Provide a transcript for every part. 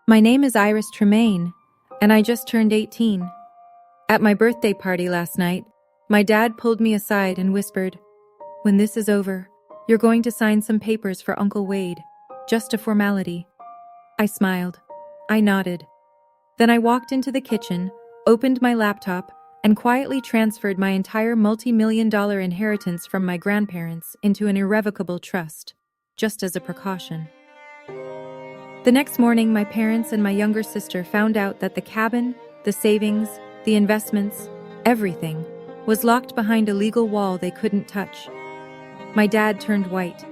My name is Iris Tremaine, and I just turned 18. At my birthday party last night, my dad pulled me aside and whispered, "When this is over, you're going to sign some papers for Uncle Wade, just a formality." I smiled. I nodded. Then I walked into the kitchen, opened my laptop, and quietly transferred my entire multi-million-dollar inheritance from my grandparents into an irrevocable trust, just as a precaution. The next morning, my parents and my younger sister found out that the cabin, the savings, the investments, everything, was locked behind a legal wall they couldn't touch. My dad turned white.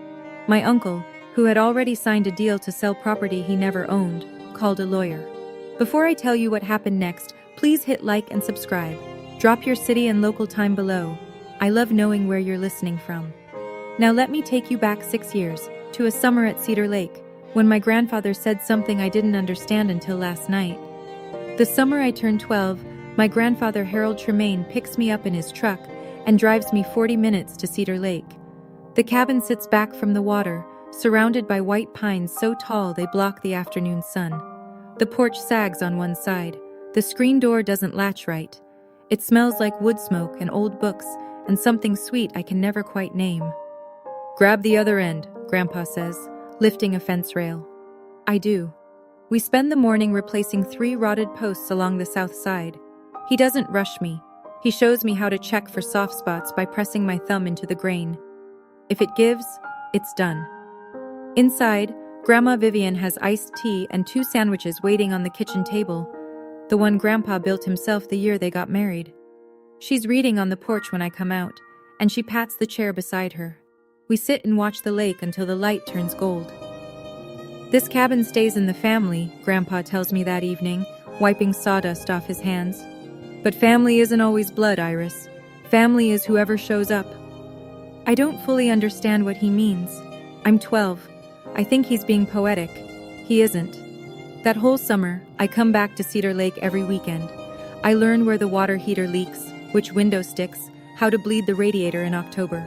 My uncle, who had already signed a deal to sell property he never owned, called a lawyer. Before I tell you what happened next, please hit like and subscribe. Drop your city and local time below. I love knowing where you're listening from. Now let me take you back 6 years, to a summer at Cedar Lake, when my grandfather said something I didn't understand until last night. The summer I turned 12, my grandfather Harold Tremaine picks me up in his truck and drives me 40 minutes to Cedar Lake. The cabin sits back from the water, surrounded by white pines so tall they block the afternoon sun. The porch sags on one side. The screen door doesn't latch right. It smells like wood smoke and old books and something sweet I can never quite name. "Grab the other end," Grandpa says, lifting a fence rail. I do. We spend the morning replacing 3 rotted posts along the south side. He doesn't rush me. He shows me how to check for soft spots by pressing my thumb into the grain. If it gives, it's done. Inside, Grandma Vivian has iced tea and 2 sandwiches waiting on the kitchen table, the one Grandpa built himself the year they got married. She's reading on the porch when I come out, and she pats the chair beside her. We sit and watch the lake until the light turns gold. "This cabin stays in the family," Grandpa tells me that evening, wiping sawdust off his hands. "But family isn't always blood, Iris. Family is whoever shows up." I don't fully understand what he means. I'm 12. I think he's being poetic. He isn't. That whole summer, I come back to Cedar Lake every weekend. I learn where the water heater leaks, which window sticks, how to bleed the radiator in October.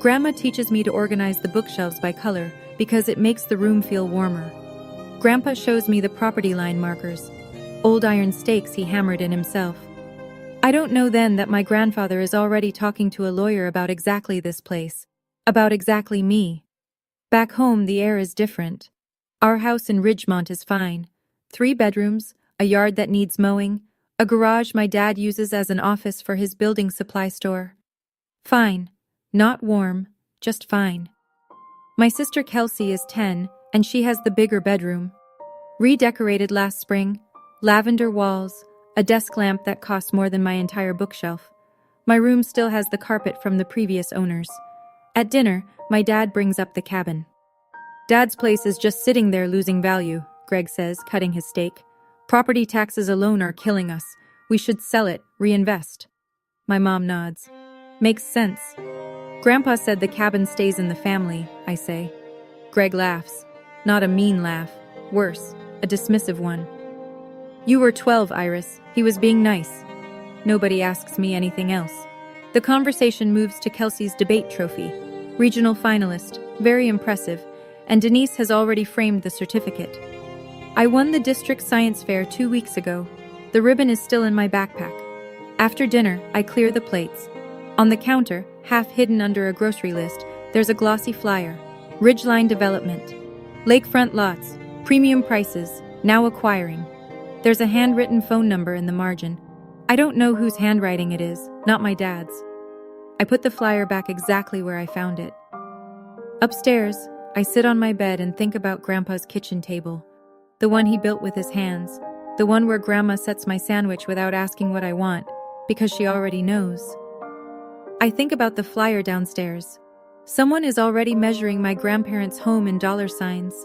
Grandma teaches me to organize the bookshelves by color because it makes the room feel warmer. Grandpa shows me the property line markers, old iron stakes he hammered in himself. I don't know then that my grandfather is already talking to a lawyer about exactly this place, about exactly me. Back home, the air is different. Our house in Ridgemont is fine. 3 bedrooms, a yard that needs mowing, a garage my dad uses as an office for his building supply store. Fine. Not warm, just fine. My sister Kelsey is 10, and she has the bigger bedroom. Redecorated last spring, lavender walls, a desk lamp that cost more than my entire bookshelf. My room still has the carpet from the previous owners. At dinner, my dad brings up the cabin. "Dad's place is just sitting there losing value," Greg says, cutting his steak. "Property taxes alone are killing us. We should sell it, reinvest." My mom nods. "Makes sense." "Grandpa said the cabin stays in the family," I say. Greg laughs. Not a mean laugh. Worse, a dismissive one. "You were 12, Iris. He was being nice." Nobody asks me anything else. The conversation moves to Kelsey's debate trophy. Regional finalist, very impressive, and Denise has already framed the certificate. "I won the district science fair 2 weeks ago. The ribbon is still in my backpack." After dinner, I clear the plates. On the counter, half hidden under a grocery list, there's a glossy flyer. Ridgeline Development. Lakefront lots. Premium prices. Now acquiring. There's a handwritten phone number in the margin. I don't know whose handwriting it is, not my dad's. I put the flyer back exactly where I found it. Upstairs, I sit on my bed and think about Grandpa's kitchen table. The one he built with his hands. The one where Grandma sets my sandwich without asking what I want, because she already knows. I think about the flyer downstairs. Someone is already measuring my grandparents' home in dollar signs.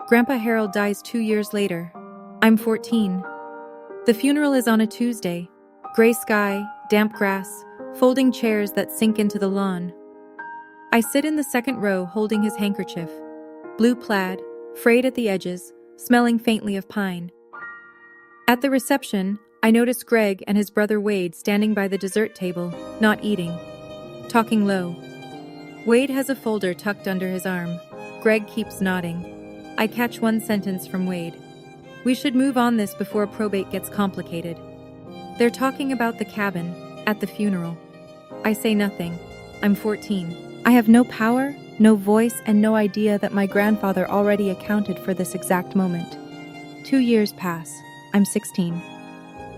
Grandpa Harold dies 2 years later. I'm 14. The funeral is on a Tuesday. Gray sky, damp grass, folding chairs that sink into the lawn. I sit in the second row holding his handkerchief. Blue plaid, frayed at the edges, smelling faintly of pine. At the reception, I notice Greg and his brother Wade standing by the dessert table, not eating, talking low. Wade has a folder tucked under his arm. Greg keeps nodding. I catch one sentence from Wade. We should move on this before probate gets complicated. They're talking about the cabin at the funeral. I say nothing. I'm 14. I have no power, no voice, and no idea that my grandfather already accounted for this exact moment. 2 years pass. I'm 16.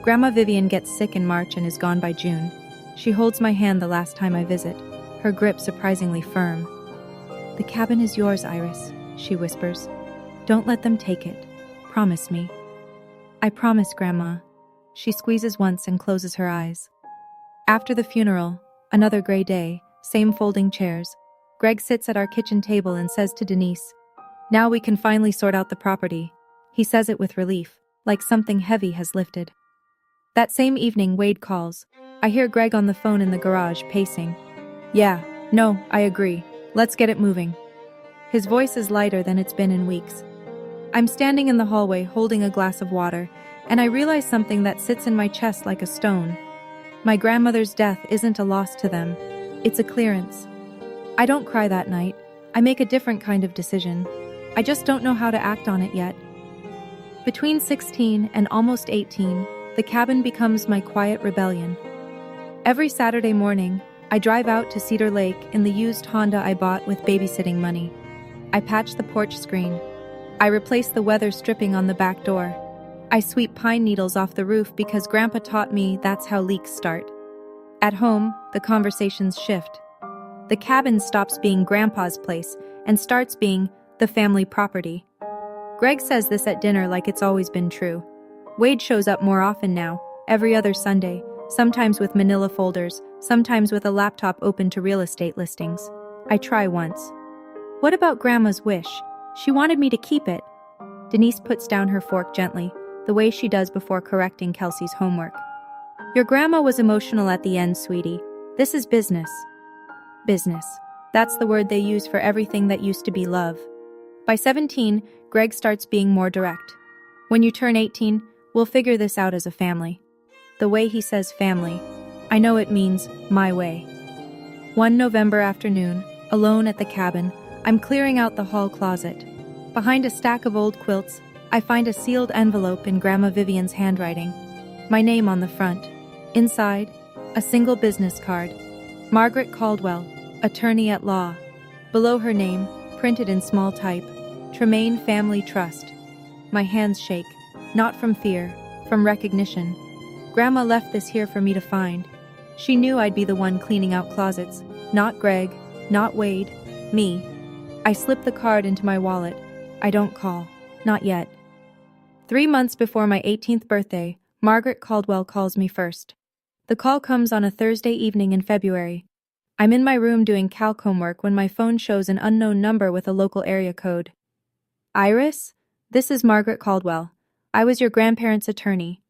Grandma Vivian gets sick in March and is gone by June. She holds my hand the last time I visit, her grip surprisingly firm. "The cabin is yours, Iris," she whispers. "Don't let them take it. Promise me." "I promise, Grandma." She squeezes once and closes her eyes. After the funeral, another gray day, same folding chairs. Greg sits at our kitchen table and says to Denise, "Now we can finally sort out the property." He says it with relief, like something heavy has lifted. That same evening, Wade calls. I hear Greg on the phone in the garage, pacing. "Yeah, no, I agree. Let's get it moving." His voice is lighter than it's been in weeks. I'm standing in the hallway holding a glass of water, and I realize something that sits in my chest like a stone. My grandmother's death isn't a loss to them. It's a clearance. I don't cry that night. I make a different kind of decision. I just don't know how to act on it yet. Between 16 and almost 18, the cabin becomes my quiet rebellion. Every Saturday morning, I drive out to Cedar Lake in the used Honda I bought with babysitting money. I patch the porch screen. I replace the weather stripping on the back door. I sweep pine needles off the roof because Grandpa taught me that's how leaks start. At home, the conversations shift. The cabin stops being Grandpa's place and starts being the family property. Greg says this at dinner like it's always been true. Wade shows up more often now, every other Sunday, sometimes with manila folders, sometimes with a laptop open to real estate listings. I try once. "What about Grandma's wish? She wanted me to keep it." Denise puts down her fork gently, the way she does before correcting Kelsey's homework. "Your grandma was emotional at the end, sweetie. This is business." Business. That's the word they use for everything that used to be love. By 17, Greg starts being more direct. "When you turn 18, we'll figure this out as a family." The way he says family, I know it means my way. One November afternoon, alone at the cabin, I'm clearing out the hall closet. Behind a stack of old quilts, I find a sealed envelope in Grandma Vivian's handwriting. My name on the front. Inside, a single business card. Margaret Caldwell, attorney at law. Below her name, printed in small type, Tremaine Family Trust. My hands shake, not from fear, from recognition. Grandma left this here for me to find. She knew I'd be the one cleaning out closets. Not Greg, not Wade, me. I slip the card into my wallet. I don't call. Not yet. 3 months before my 18th birthday, Margaret Caldwell calls me first. The call comes on a Thursday evening in February. I'm in my room doing calc homework when my phone shows an unknown number with a local area code. "Iris? This is Margaret Caldwell. I was your grandparents' attorney."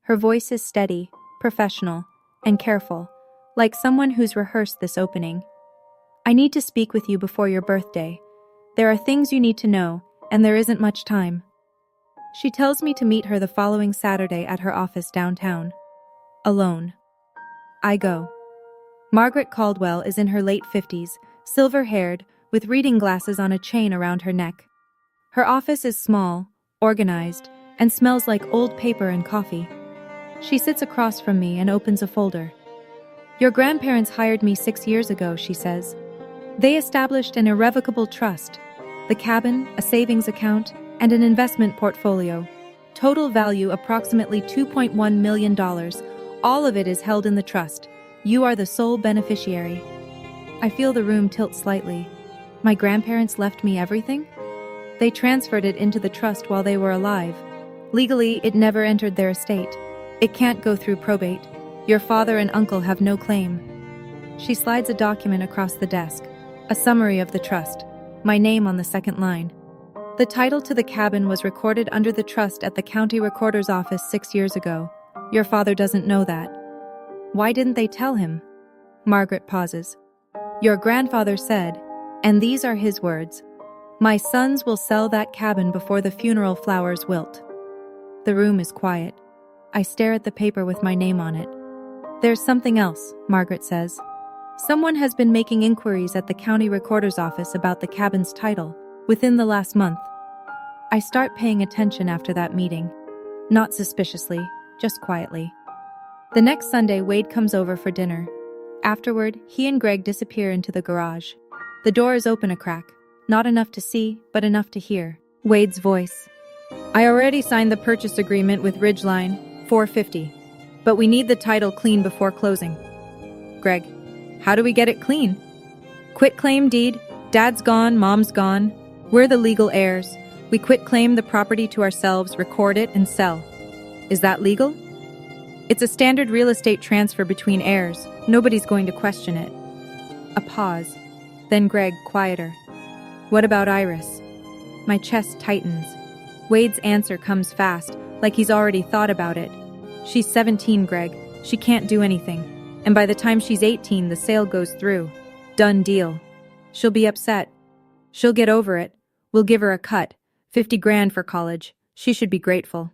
Her voice is steady, professional, and careful, like someone who's rehearsed this opening. "I need to speak with you before your birthday. There are things you need to know, and there isn't much time." She tells me to meet her the following Saturday at her office downtown. Alone. I go. Margaret Caldwell is in her late 50s, silver-haired, with reading glasses on a chain around her neck. Her office is small, organized, and smells like old paper and coffee. She sits across from me and opens a folder. "Your grandparents hired me 6 years ago," she says. "They established an irrevocable trust, the cabin, a savings account, and an investment portfolio. Total value approximately $2.1 million. All of it is held in the trust. You are the sole beneficiary." I feel the room tilt slightly. My grandparents left me everything? They transferred it into the trust while they were alive. Legally, it never entered their estate. It can't go through probate. Your father and uncle have no claim. She slides a document across the desk, a summary of the trust, my name on the second line. The title to the cabin was recorded under the trust at the county recorder's office 6 years ago. Your father doesn't know that. Why didn't they tell him? Margaret pauses. Your grandfather said, and these are his words, "My sons will sell that cabin before the funeral flowers wilt." The room is quiet. I stare at the paper with my name on it. There's something else, Margaret says. Someone has been making inquiries at the county recorder's office about the cabin's title within the last month. I start paying attention after that meeting. Not suspiciously, just quietly. The next Sunday, Wade comes over for dinner. Afterward, he and Greg disappear into the garage. The door is open a crack, not enough to see, but enough to hear. Wade's voice. I already signed the purchase agreement with Ridgeline, $450. But we need the title clean before closing. Greg. How do we get it clean? Quit claim deed. Dad's gone, mom's gone. We're the legal heirs. We quit claim the property to ourselves, record it, and sell. Is that legal? It's a standard real estate transfer between heirs. Nobody's going to question it. A pause. Then Greg, quieter. What about Iris? My chest tightens. Wade's answer comes fast, like he's already thought about it. She's 17, Greg. She can't do anything. And by the time she's 18, the sale goes through. Done deal. She'll be upset. She'll get over it. We'll give her a cut. 50 grand for college. She should be grateful.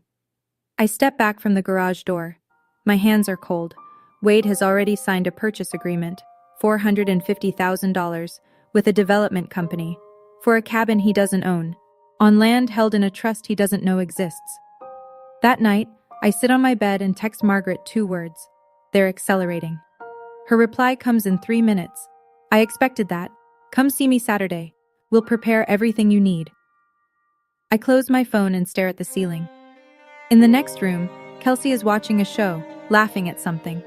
I step back from the garage door. My hands are cold. Wade has already signed a purchase agreement, $450,000, with a development company, for a cabin he doesn't own, on land held in a trust he doesn't know exists. That night, I sit on my bed and text Margaret 2 words. They're accelerating. Her reply comes in 3 minutes. I expected that. Come see me Saturday. We'll prepare everything you need. I close my phone and stare at the ceiling. In the next room, Kelsey is watching a show, laughing at something.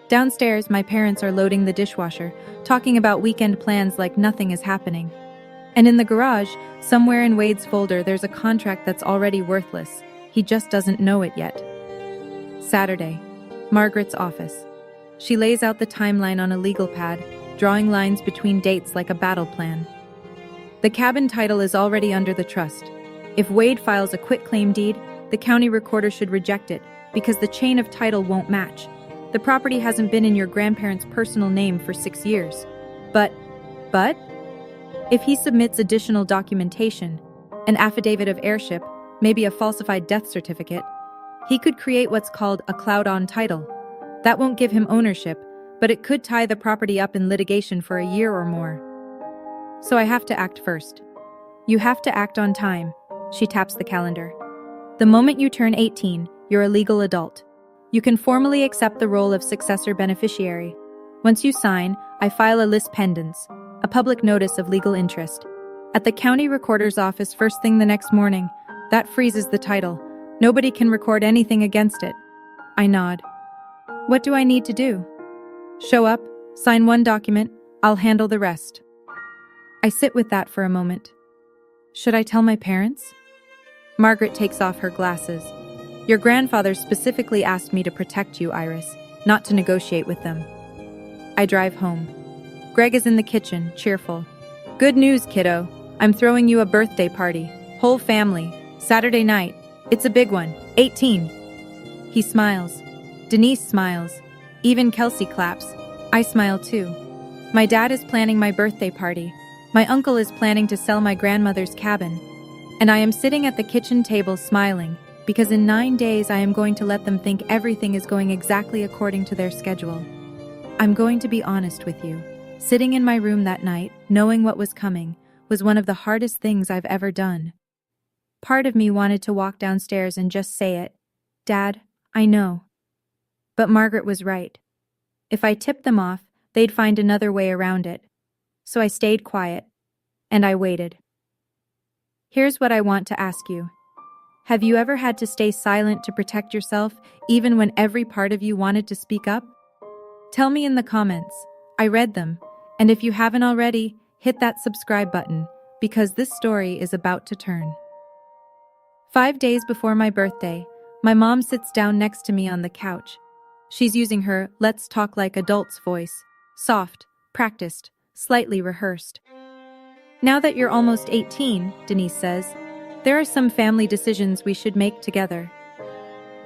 Downstairs, my parents are loading the dishwasher, talking about weekend plans like nothing is happening. And in the garage, somewhere in Wade's folder, there's a contract that's already worthless. He just doesn't know it yet. Saturday, Margaret's office. She lays out the timeline on a legal pad, drawing lines between dates like a battle plan. The cabin title is already under the trust. If Wade files a quitclaim deed, the county recorder should reject it because the chain of title won't match. The property hasn't been in your grandparents' personal name for 6 years. But, if he submits additional documentation, an affidavit of heirship, maybe a falsified death certificate, he could create what's called a cloud on title. That won't give him ownership, but it could tie the property up in litigation for a year or more. So I have to act first. You have to act on time. She taps the calendar. The moment you turn 18, you're a legal adult. You can formally accept the role of successor beneficiary. Once you sign, I file a lis pendens, a public notice of legal interest. At the county recorder's office first thing the next morning, that freezes the title. Nobody can record anything against it. I nod. What do I need to do? Show up, sign one document, I'll handle the rest. I sit with that for a moment. Should I tell my parents? Margaret takes off her glasses. Your grandfather specifically asked me to protect you, Iris, not to negotiate with them. I drive home. Greg is in the kitchen, cheerful. Good news, kiddo. I'm throwing you a birthday party. Whole family. Saturday night. It's a big one. 18. He smiles. Denise smiles. Even Kelsey claps. I smile too. My dad is planning my birthday party. My uncle is planning to sell my grandmother's cabin. And I am sitting at the kitchen table smiling, because in 9 days I am going to let them think everything is going exactly according to their schedule. I'm going to be honest with you. Sitting in my room that night, knowing what was coming, was one of the hardest things I've ever done. Part of me wanted to walk downstairs and just say it. Dad, I know. But Margaret was right. If I tipped them off, they'd find another way around it. So I stayed quiet, and I waited. Here's what I want to ask you. Have you ever had to stay silent to protect yourself, even when every part of you wanted to speak up? Tell me in the comments. I read them, and if you haven't already, hit that subscribe button, because this story is about to turn. 5 days before my birthday, my mom sits down next to me on the couch. She's using her "let's talk like adults" voice, soft, practiced, slightly rehearsed. Now that you're almost 18, Denise says, there are some family decisions we should make together.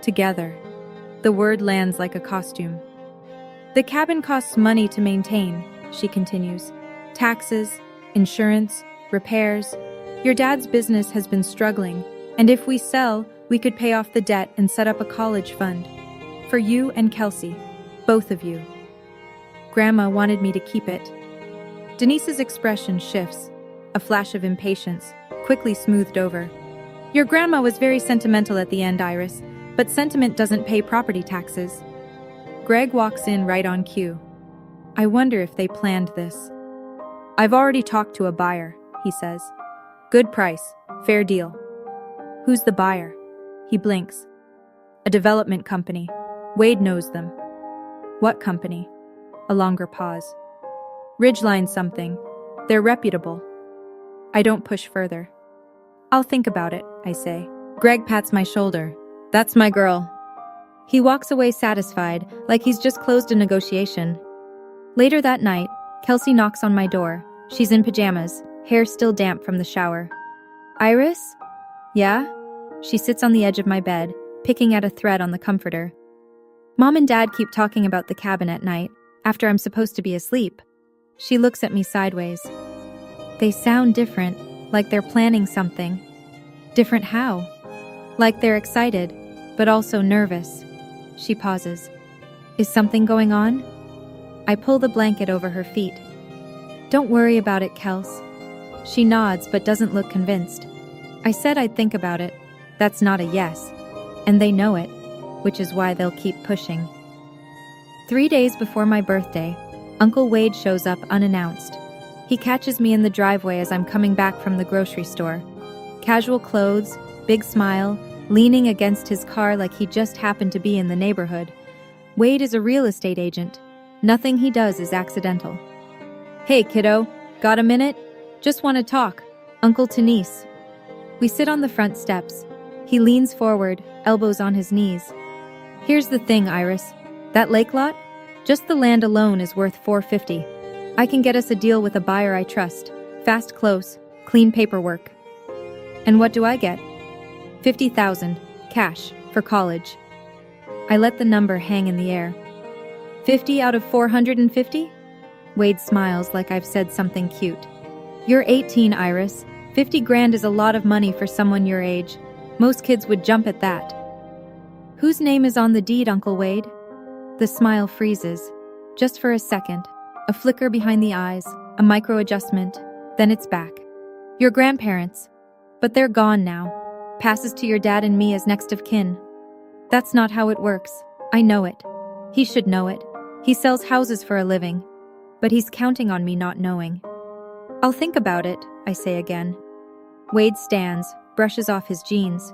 Together. The word lands like a costume. The cabin costs money to maintain, she continues. Taxes, insurance, repairs. Your dad's business has been struggling, and if we sell, we could pay off the debt and set up a college fund. For you and Kelsey, both of you. Grandma wanted me to keep it. Denise's expression shifts, a flash of impatience, quickly smoothed over. Your grandma was very sentimental at the end, Iris, but sentiment doesn't pay property taxes. Greg walks in right on cue. I wonder if they planned this. I've already talked to a buyer, he says. Good price, fair deal. Who's the buyer? He blinks. A development company. Wade knows them. What company? A longer pause. Ridgeline something. They're reputable. I don't push further. I'll think about it, I say. Greg pats my shoulder. That's my girl. He walks away satisfied, like he's just closed a negotiation. Later that night, Kelsey knocks on my door. She's in pajamas, hair still damp from the shower. Iris? Yeah? She sits on the edge of my bed, picking at a thread on the comforter. Mom and Dad keep talking about the cabin at night, after I'm supposed to be asleep. She looks at me sideways. They sound different, like they're planning something. Different how? Like they're excited, but also nervous. She pauses. Is something going on? I pull the blanket over her feet. Don't worry about it, Kels. She nods but doesn't look convinced. I said I'd think about it. That's not a yes. And they know it, which is why they'll keep pushing. 3 days before my birthday, Uncle Wade shows up unannounced. He catches me in the driveway as I'm coming back from the grocery store. Casual clothes, big smile, leaning against his car like he just happened to be in the neighborhood. Wade is a real estate agent. Nothing he does is accidental. Hey, kiddo, got a minute? Just want to talk. Uncle to niece. We sit on the front steps. He leans forward, elbows on his knees. Here's the thing, Iris. That lake lot? Just the land alone is worth $450. I can get us a deal with a buyer I trust. Fast close, clean paperwork. And what do I get? $50,000, cash, for college. I let the number hang in the air. 50 out of 450? Wade smiles like I've said something cute. You're 18, Iris. 50 grand is a lot of money for someone your age. Most kids would jump at that. Whose name is on the deed, Uncle Wade? The smile freezes. Just for a second. A flicker behind the eyes, a micro-adjustment, then it's back. Your grandparents. But they're gone now. Passes to your dad and me as next of kin. That's not how it works. I know it. He should know it. He sells houses for a living. But he's counting on me not knowing. I'll think about it, I say again. Wade stands, brushes off his jeans.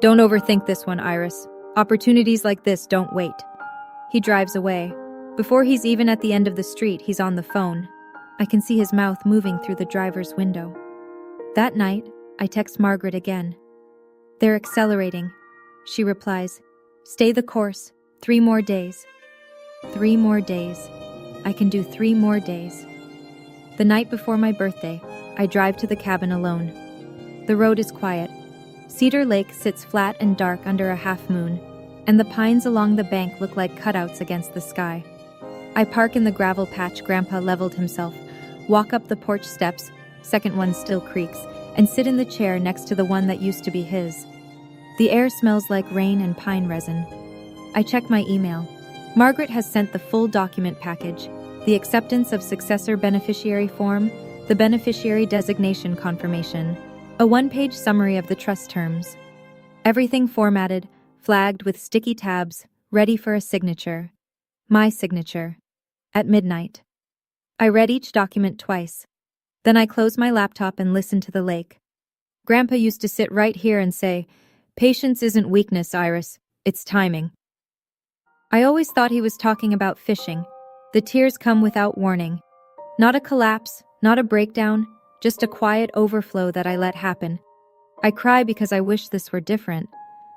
Don't overthink this one, Iris. Opportunities like this don't wait. He drives away. Before he's even at the end of the street, he's on the phone. I can see his mouth moving through the driver's window. That night, I text Margaret again. They're accelerating. She replies, stay the course. 3 more days. 3 more days. I can do 3 more days. The night before my birthday, I drive to the cabin alone. The road is quiet. Cedar Lake sits flat and dark under a half moon, and the pines along the bank look like cutouts against the sky. I park in the gravel patch Grandpa leveled himself, walk up the porch steps, second one still creaks, and sit in the chair next to the one that used to be his. The air smells like rain and pine resin. I check my email. Margaret has sent the full document package, the acceptance of successor beneficiary form, the beneficiary designation confirmation, a 1-page summary of the trust terms. Everything formatted, flagged with sticky tabs, ready for a signature. My signature. At midnight. I read each document twice. Then I close my laptop and listen to the lake. Grandpa used to sit right here and say, "Patience isn't weakness, Iris. It's timing." I always thought he was talking about fishing. The tears come without warning. Not a collapse, not a breakdown, just a quiet overflow that I let happen. I cry because I wish this were different.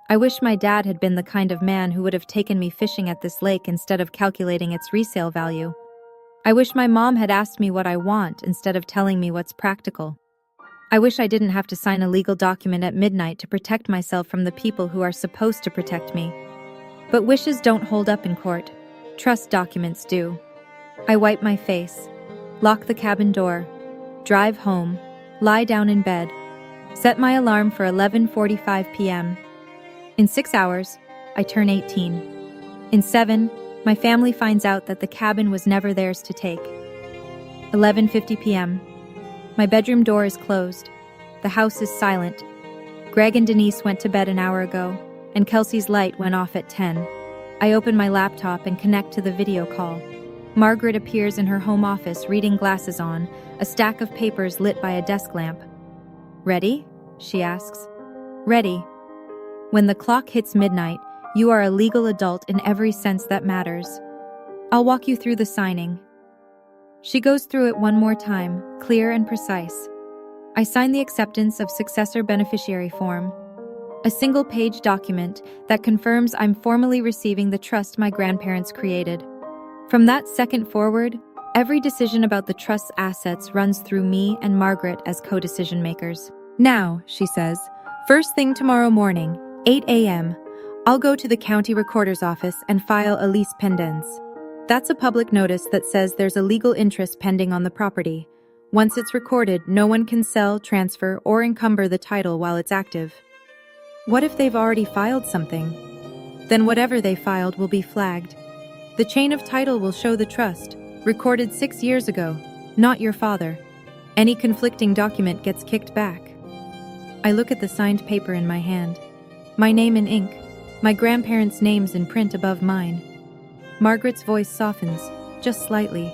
I wish my dad had been the kind of man who would have taken me fishing at this lake instead of calculating its resale value. I wish my mom had asked me what I want instead of telling me what's practical. I wish I didn't have to sign a legal document at midnight to protect myself from the people who are supposed to protect me. But wishes don't hold up in court. Trust documents do. I wipe my face, lock the cabin door, drive home, lie down in bed, set my alarm for 11:45 p.m. In 6 hours, I turn 18. In 7, my family finds out that the cabin was never theirs to take. 11:50 p.m. My bedroom door is closed. The house is silent. Greg and Denise went to bed an hour ago, and Kelsey's light went off at 10. I open my laptop and connect to the video call. Margaret appears in her home office, reading glasses on, a stack of papers lit by a desk lamp. "Ready?" she asks. "Ready." When the clock hits midnight, you are a legal adult in every sense that matters. I'll walk you through the signing. She goes through it one more time, clear and precise. I sign the acceptance of successor beneficiary form, a single-page document that confirms I'm formally receiving the trust my grandparents created. From that second forward, every decision about the trust's assets runs through me and Margaret as co-decision makers. "Now," she says, "first thing tomorrow morning, 8 a.m., I'll go to the county recorder's office and file a lease pendens. That's a public notice that says there's a legal interest pending on the property. Once it's recorded, no one can sell, transfer, or encumber the title while it's active." What if they've already filed something? Then whatever they filed will be flagged. The chain of title will show the trust, recorded 6 years ago, not your father. Any conflicting document gets kicked back. I look at the signed paper in my hand. My name in ink, my grandparents' names in print above mine. Margaret's voice softens, just slightly.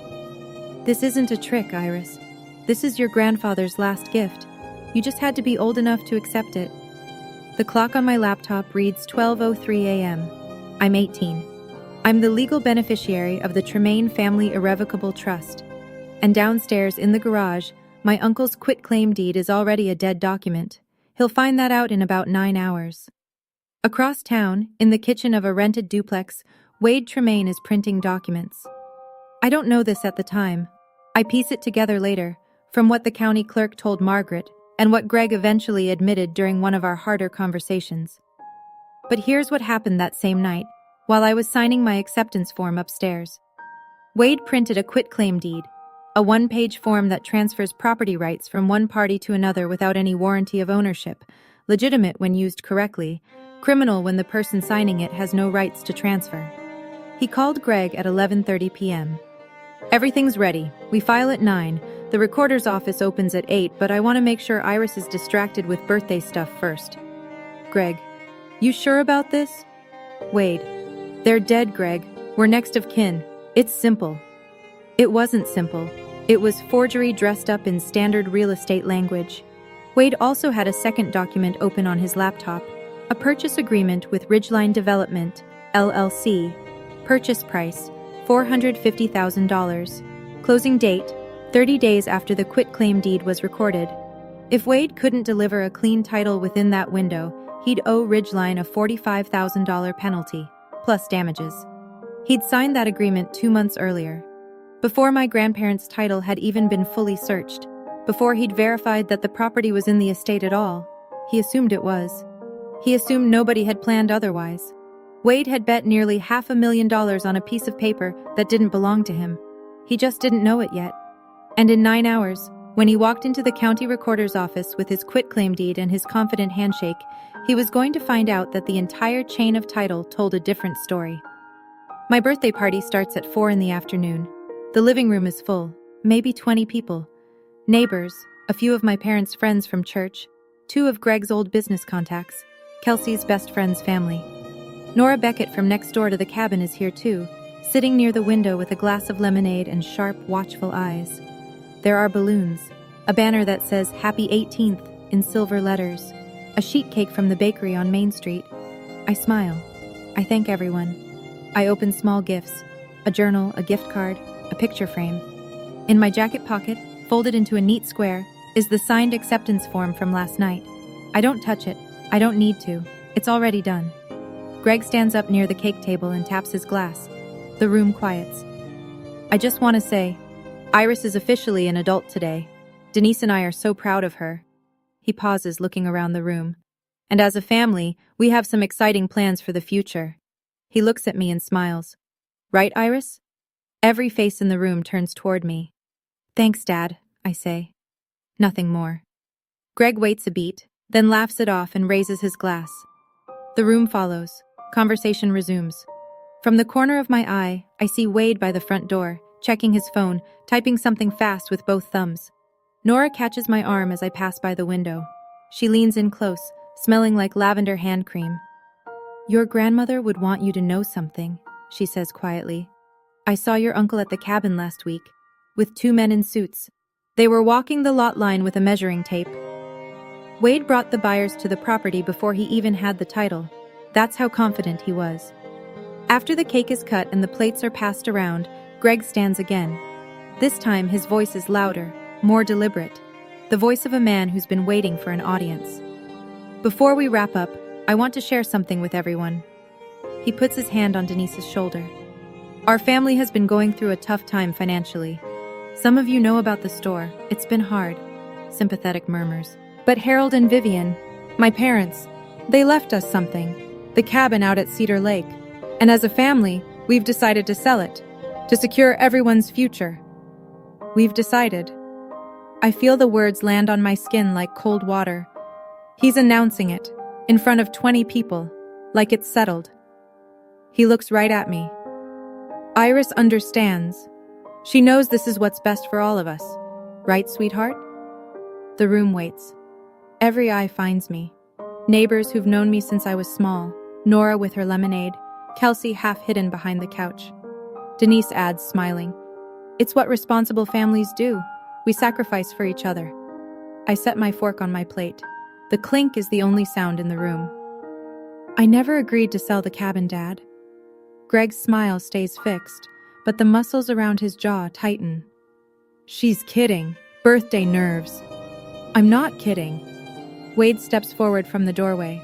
"This isn't a trick, Iris. This is your grandfather's last gift. You just had to be old enough to accept it." The clock on my laptop reads 12:03 a.m. I'm 18. I'm the legal beneficiary of the Tremaine Family Irrevocable Trust. And downstairs in the garage, my uncle's quitclaim deed is already a dead document. He'll find that out in about 9 hours. Across town, in the kitchen of a rented duplex, Wade Tremaine is printing documents. I don't know this at the time. I piece it together later, from what the county clerk told Margaret and what Greg eventually admitted during one of our harder conversations. But here's what happened that same night, while I was signing my acceptance form upstairs. Wade printed a quitclaim deed, a one-page form that transfers property rights from one party to another without any warranty of ownership, legitimate when used correctly, criminal when the person signing it has no rights to transfer. He called Greg at 11:30 p.m. "Everything's ready. We file at 9. The recorder's office opens at 8, but I want to make sure Iris is distracted with birthday stuff first." Greg: "You sure about this?" Wade: "They're dead, Greg. We're next of kin. It's simple." It wasn't simple. It was forgery dressed up in standard real estate language. Wade also had a second document open on his laptop, a purchase agreement with Ridgeline Development, LLC. Purchase price, $450,000. Closing date, 30 days after the quitclaim deed was recorded. If Wade couldn't deliver a clean title within that window, he'd owe Ridgeline a $45,000 penalty, plus damages. He'd signed that agreement 2 months earlier, before my grandparents' title had even been fully searched, before he'd verified that the property was in the estate at all. He assumed it was. He assumed nobody had planned otherwise. Wade had bet nearly $500,000 on a piece of paper that didn't belong to him. He just didn't know it yet. And in 9 hours, when he walked into the county recorder's office with his quitclaim deed and his confident handshake, he was going to find out that the entire chain of title told a different story. My birthday party starts at 4 in the afternoon. The living room is full, maybe 20 people. Neighbors, a few of my parents' friends from church, 2 of Greg's old business contacts, Kelsey's best friend's family. Nora Beckett from next door to the cabin is here too, sitting near the window with a glass of lemonade and sharp, watchful eyes. There are balloons, a banner that says Happy 18th in silver letters, a sheet cake from the bakery on Main Street. I smile. I thank everyone. I open small gifts, a journal, a gift card, a picture frame. In my jacket pocket, folded into a neat square, is the signed acceptance form from last night. I don't touch it. I don't need to. It's already done. Greg stands up near the cake table and taps his glass. The room quiets. "I just want to say, Iris is officially an adult today. Denise and I are so proud of her." He pauses, looking around the room. "And as a family, we have some exciting plans for the future." He looks at me and smiles. "Right, Iris?" Every face in the room turns toward me. "Thanks, Dad," I say. Nothing more. Greg waits a beat, then laughs it off and raises his glass. The room follows. Conversation resumes. From the corner of my eye, I see Wade by the front door, checking his phone, typing something fast with both thumbs. Nora catches my arm as I pass by the window. She leans in close, smelling like lavender hand cream. "Your grandmother would want you to know something," she says quietly. "I saw your uncle at the cabin last week, with 2 men in suits. They were walking the lot line with a measuring tape. Wade brought the buyers to the property before he even had the title. That's how confident he was." After the cake is cut and the plates are passed around, Greg stands again. This time his voice is louder, more deliberate, the voice of a man who's been waiting for an audience. "Before we wrap up, I want to share something with everyone." He puts his hand on Denise's shoulder. "Our family has been going through a tough time financially. Some of you know about the store. It's been hard," sympathetic murmurs. "But Harold and Vivian, my parents, they left us something, the cabin out at Cedar Lake. And as a family, we've decided to sell it, to secure everyone's future. We've decided." I feel the words land on my skin like cold water. He's announcing it, in front of 20 people, like it's settled. He looks right at me. Iris understands. She knows this is what's best for all of us. Right, sweetheart? The room waits. Every eye finds me. Neighbors who've known me since I was small, Nora with her lemonade, Kelsey half hidden behind the couch. Denise adds, smiling, "It's what responsible families do. We sacrifice for each other." I set my fork on my plate. The clink is the only sound in the room. "I never agreed to sell the cabin, Dad." Greg's smile stays fixed, but the muscles around his jaw tighten. "She's kidding. Birthday nerves." "I'm not kidding." Wade steps forward from the doorway.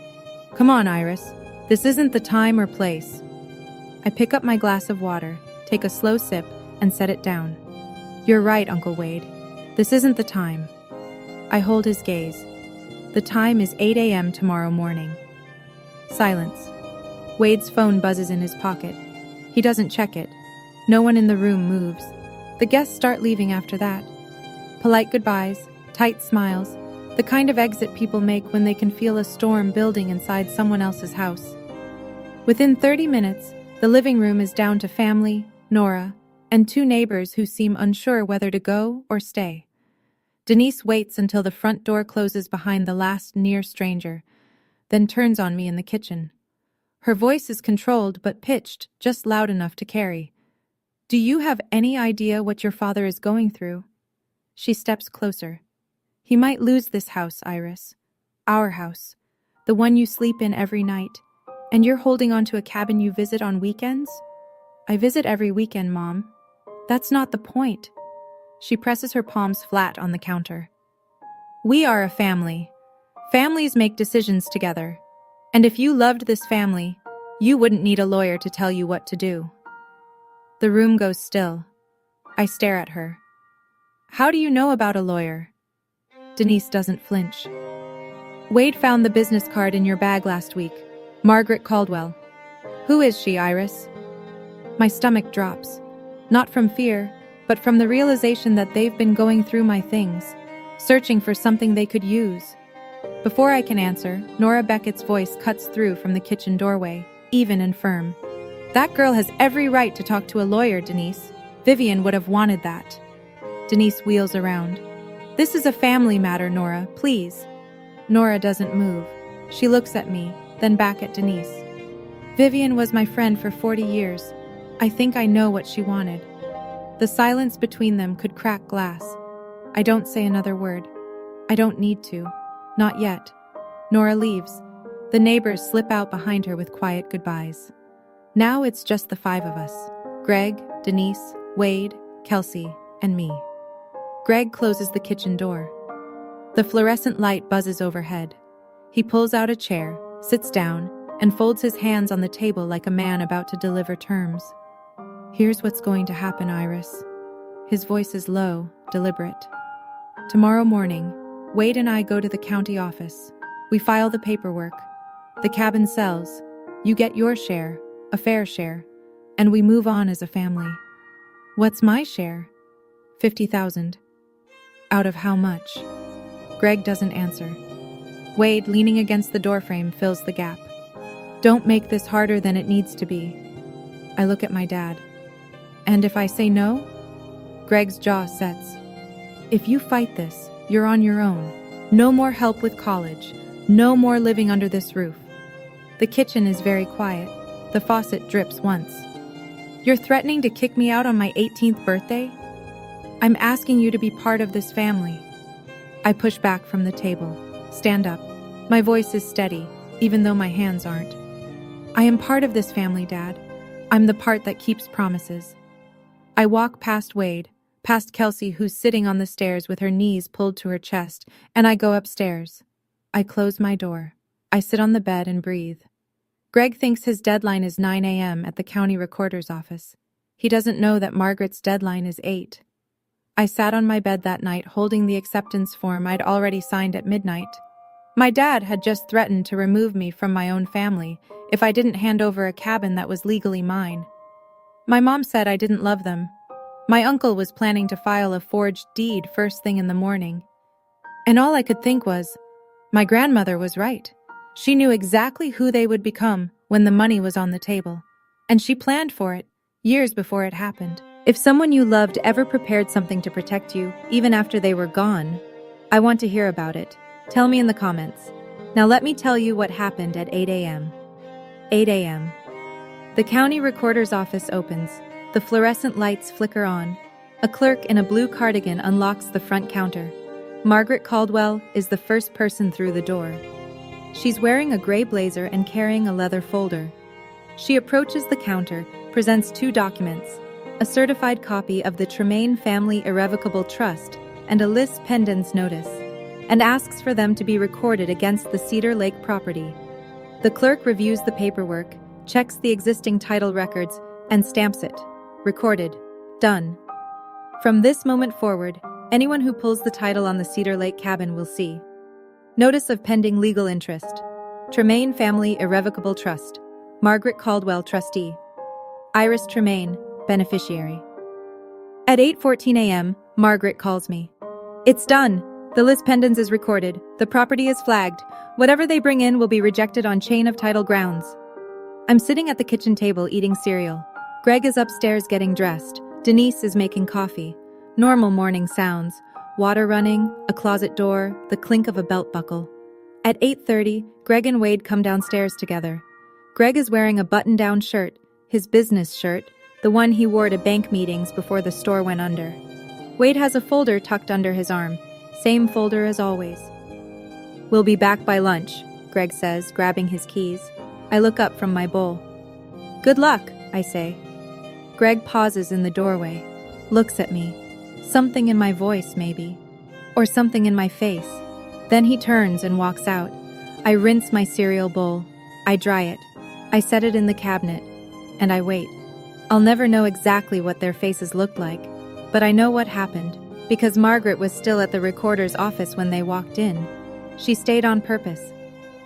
"Come on, Iris. This isn't the time or place." I pick up my glass of water, take a slow sip, and set it down. "You're right, Uncle Wade. This isn't the time." I hold his gaze. The time is 8 a.m. tomorrow morning. Silence. Wade's phone buzzes in his pocket. He doesn't check it. No one in the room moves. The guests start leaving after that. Polite goodbyes, tight smiles, the kind of exit people make when they can feel a storm building inside someone else's house. Within 30 minutes, the living room is down to family, Nora, and 2 neighbors who seem unsure whether to go or stay. Denise waits until the front door closes behind the last near stranger, then turns on me in the kitchen. Her voice is controlled but pitched, just loud enough to carry. "Do you have any idea what your father is going through?" She steps closer. "He might lose this house, Iris. Our house. The one you sleep in every night. And you're holding on to a cabin you visit on weekends?" "I visit every weekend, Mom." "That's not the point." She presses her palms flat on the counter. "We are a family. Families make decisions together. And if you loved this family, you wouldn't need a lawyer to tell you what to do." The room goes still. I stare at her. "How do you know about a lawyer?" Denise doesn't flinch. "Wade found the business card in your bag last week. Margaret Caldwell." "Who is she, Iris?" My stomach drops. Not from fear, but from the realization that they've been going through my things, searching for something they could use. Before I can answer, Nora Beckett's voice cuts through from the kitchen doorway, even and firm. "That girl has every right to talk to a lawyer, Denise. Vivian would have wanted that." Denise wheels around. "This is a family matter, Nora, please." Nora doesn't move. She looks at me, then back at Denise. "Vivian was my friend for 40 years. I think I know what she wanted." The silence between them could crack glass. I don't say another word. I don't need to. Not yet. Nora leaves. The neighbors slip out behind her with quiet goodbyes. Now it's just the 5 of us. Greg, Denise, Wade, Kelsey, and me. Greg closes the kitchen door. The fluorescent light buzzes overhead. He pulls out a chair, sits down, and folds his hands on the table like a man about to deliver terms. "Here's what's going to happen, Iris." His voice is low, deliberate. "Tomorrow morning, Wade and I go to the county office. We file the paperwork. The cabin sells. You get your share, a fair share, and we move on as a family." "What's my share?" 50,000. "Out of how much?" Greg doesn't answer. Wade, leaning against the doorframe, fills the gap. "Don't make this harder than it needs to be." I look at my dad. "And if I say no?" Greg's jaw sets. "If you fight this, you're on your own. No more help with college. No more living under this roof. The kitchen is very quiet. The faucet drips once. You're threatening to kick me out on my 18th birthday? I'm asking you to be part of this family. I push back from the table. Stand up. My voice is steady, even though my hands aren't. I am part of this family, Dad. I'm the part that keeps promises. I walk past Wade, past Kelsey, who's sitting on the stairs with her knees pulled to her chest, and I go upstairs. I close my door. I sit on the bed and breathe. Greg thinks his deadline is 9 a.m. at the county recorder's office. He doesn't know that Margaret's deadline is 8. I sat on my bed that night holding the acceptance form I'd already signed at midnight. My dad had just threatened to remove me from my own family if I didn't hand over a cabin that was legally mine. My mom said I didn't love them. My uncle was planning to file a forged deed first thing in the morning. And all I could think was, my grandmother was right. She knew exactly who they would become when the money was on the table. And she planned for it, years before it happened. If someone you loved ever prepared something to protect you, even after they were gone, I want to hear about it. Tell me in the comments. Now let me tell you what happened at 8 a.m. 8 a.m. The county recorder's office opens. The fluorescent lights flicker on. A clerk in a blue cardigan unlocks the front counter. Margaret Caldwell is the first person through the door. She's wearing a gray blazer and carrying a leather folder. She approaches the counter, presents 2 documents, a certified copy of the Tremaine Family Irrevocable Trust and a lis pendens notice, and asks for them to be recorded against the Cedar Lake property. The clerk reviews the paperwork, checks the existing title records, and stamps it. Recorded. Done. From this moment forward, anyone who pulls the title on the Cedar Lake cabin will see. Notice of pending legal interest. Tremaine Family Irrevocable Trust. Margaret Caldwell, trustee. Iris Tremaine, beneficiary. At 8:14 a.m., Margaret calls me. It's done. The lis pendens is recorded. The property is flagged. Whatever they bring in will be rejected on chain of title grounds. I'm sitting at the kitchen table eating cereal. Greg is upstairs getting dressed. Denise is making coffee. Normal morning sounds. Water running, a closet door, the clink of a belt buckle. At 8:30, Greg and Wade come downstairs together. Greg is wearing a button-down shirt, his business shirt, the one he wore to bank meetings before the store went under. Wade has a folder tucked under his arm. Same folder as always. We'll be back by lunch, Greg says, grabbing his keys. I look up from my bowl. Good luck, I say. Greg pauses in the doorway, looks at me. Something in my voice, maybe. Or something in my face. Then he turns and walks out. I rinse my cereal bowl. I dry it. I set it in the cabinet. And I wait. I'll never know exactly what their faces looked like, but I know what happened, because Margaret was still at the recorder's office when they walked in. She stayed on purpose.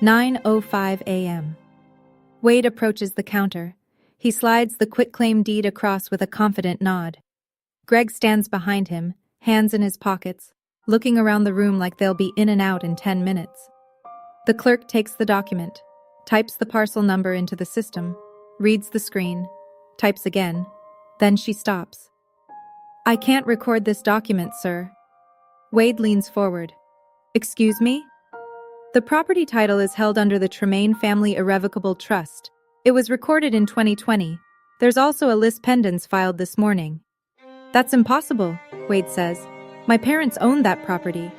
9:05 a.m. Wade approaches the counter. He slides the quitclaim deed across with a confident nod. Greg stands behind him, hands in his pockets, looking around the room like they'll be in and out in 10 minutes. The clerk takes the document, types the parcel number into the system, reads the screen, types again, then she stops. I can't record this document, sir. Wade leans forward. Excuse me? The property title is held under the Tremaine Family Irrevocable Trust. It was recorded in 2020. There's also a lis pendens filed this morning. That's impossible, Wade says. My parents owned that property.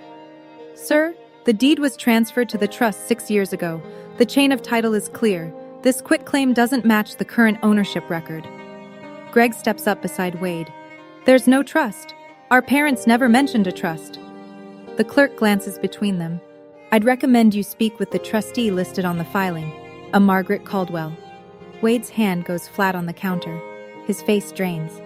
Sir, the deed was transferred to the trust 6 years ago. The chain of title is clear. This quitclaim doesn't match the current ownership record. Greg steps up beside Wade. There's no trust. Our parents never mentioned a trust. The clerk glances between them. I'd recommend you speak with the trustee listed on the filing, a Margaret Caldwell. Wade's hand goes flat on the counter. His face drains.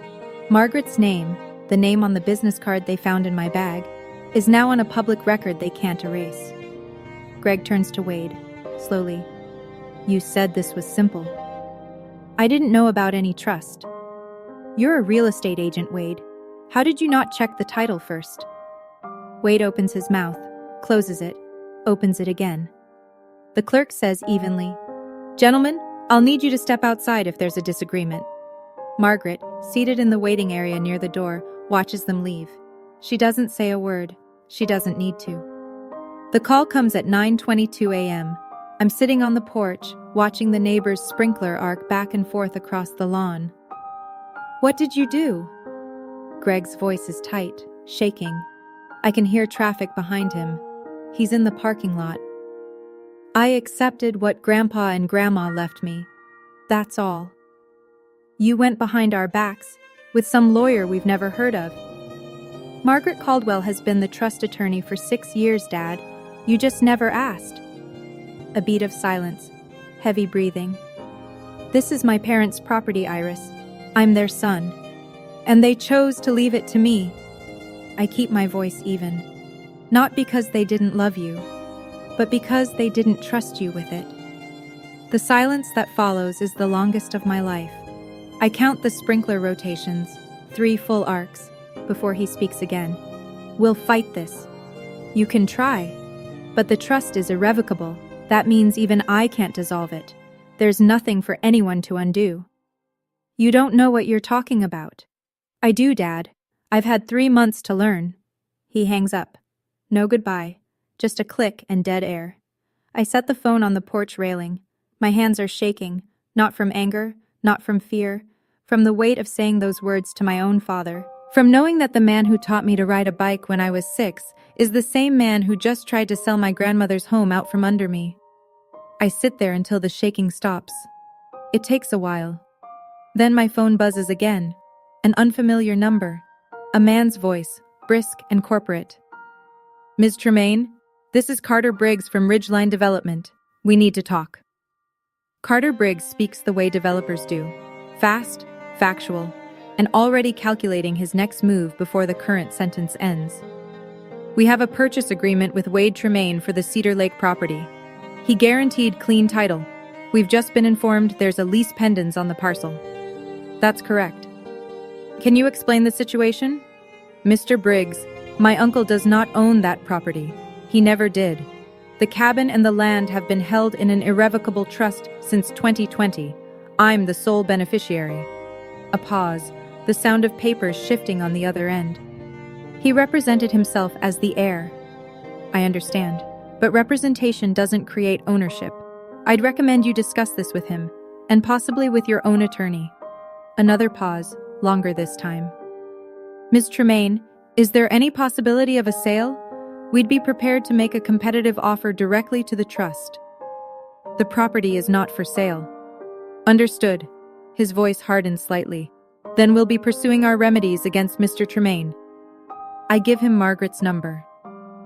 Margaret's name, the name on the business card they found in my bag, is now on a public record they can't erase. Greg turns to Wade, slowly. You said this was simple. I didn't know about any trust. You're a real estate agent, Wade. How did you not check the title first? Wade opens his mouth, closes it, opens it again. The clerk says evenly, Gentlemen, I'll need you to step outside if there's a disagreement. Margaret, seated in the waiting area near the door, watches them leave. She doesn't say a word. She doesn't need to. The call comes at 9:22 a.m. I'm sitting on the porch, watching the neighbor's sprinkler arc back and forth across the lawn. "What did you do?" Greg's voice is tight, shaking. I can hear traffic behind him. He's in the parking lot. "I accepted what Grandpa and Grandma left me. That's all." "You went behind our backs, with some lawyer we've never heard of." "Margaret Caldwell has been the trust attorney for 6 years, Dad. You just never asked." A beat of silence, heavy breathing. "This is my parents' property, Iris. I'm their son. And they chose to leave it to me." I keep my voice even. "Not because they didn't love you, but because they didn't trust you with it." The silence that follows is the longest of my life. I count the sprinkler rotations, 3 full arcs, before he speaks again. "We'll fight this." "You can try. But the trust is irrevocable. That means even I can't dissolve it. There's nothing for anyone to undo." "You don't know what you're talking about." "I do, Dad. I've had 3 months to learn." He hangs up. No goodbye, just a click and dead air. I set the phone on the porch railing. My hands are shaking, not from anger, not from fear, from the weight of saying those words to my own father, from knowing that the man who taught me to ride a bike when I was 6 is the same man who just tried to sell my grandmother's home out from under me. I sit there until the shaking stops. It takes a while. Then my phone buzzes again. An unfamiliar number. A man's voice, brisk and corporate. "Ms. Tremaine, this is Carter Briggs from Ridgeline Development. We need to talk." Carter Briggs speaks the way developers do. Fast, factual, and already calculating his next move before the current sentence ends. "We have a purchase agreement with Wade Tremaine for the Cedar Lake property. He guaranteed clean title. We've just been informed there's a lease pendens on the parcel." "That's correct." "Can you explain the situation?" "Mr. Briggs, my uncle does not own that property. He never did. The cabin and the land have been held in an irrevocable trust since 2020. I'm the sole beneficiary." A pause, the sound of papers shifting on the other end. "He represented himself as the heir." "I understand, but representation doesn't create ownership. I'd recommend you discuss this with him, and possibly with your own attorney." Another pause, longer this time. "Ms. Tremaine, is there any possibility of a sale? We'd be prepared to make a competitive offer directly to the trust." "The property is not for sale." "Understood." His voice hardened slightly. "Then we'll be pursuing our remedies against Mr. Tremaine." I give him Margaret's number.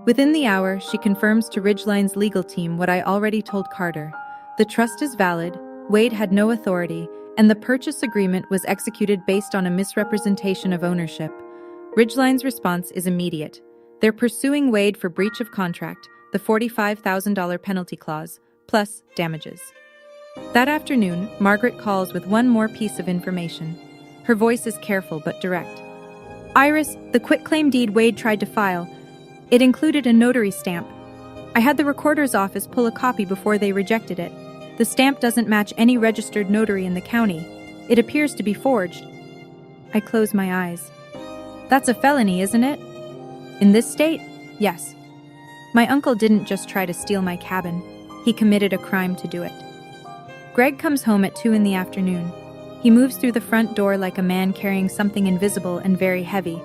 Within the hour, she confirms to Ridgeline's legal team what I already told Carter. The trust is valid, Wade had no authority, and the purchase agreement was executed based on a misrepresentation of ownership. Ridgeline's response is immediate. They're pursuing Wade for breach of contract, the $45,000 penalty clause, plus damages. That afternoon, Margaret calls with one more piece of information. Her voice is careful but direct. "Iris, the quitclaim deed Wade tried to file. It included a notary stamp. I had the recorder's office pull a copy before they rejected it. The stamp doesn't match any registered notary in the county. It appears to be forged." I close my eyes. "That's a felony, isn't it?" "In this state? Yes." My uncle didn't just try to steal my cabin. He committed a crime to do it. Greg comes home at 2 in the afternoon. He moves through the front door like a man carrying something invisible and very heavy.